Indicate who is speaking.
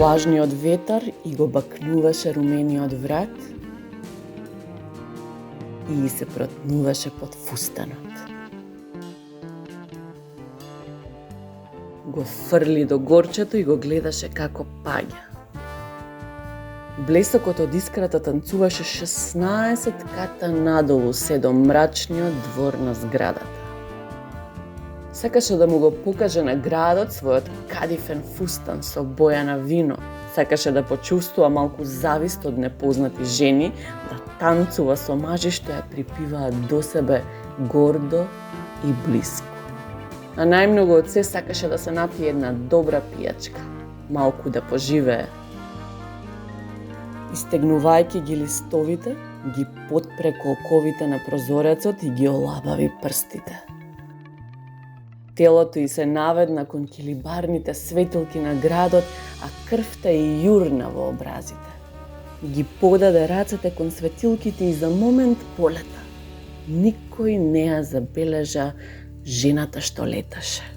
Speaker 1: влажниот ветар и го бакнуваше румениот врат и се протнуваше под фустанот. Го фрли до горчето и го гледаше како паѓа. Блесокот од искрата танцуваше 16 ката надолу се до мрачниот двор на зградата. Сакаше да му го покаже на градот својот кадифен фустан со боја на вино. Сакаше да почувствува малку завист од непознати жени, да танцува со мажи што ја припиваат до себе гордо и блиско. А најмногу од се сакаше да се напие една добра пијачка, малку да поживее. Истегнувајќи ги листовите, ги потпре колковите на прозорецот и ги олабави прстите. Телото ѝ се наведна кон килибарните светилки на градот, а крвта ѝ јурна во образите. Ги подаде рацете кон светилките и за момент полета. Никој не ја забележа жената што леташе.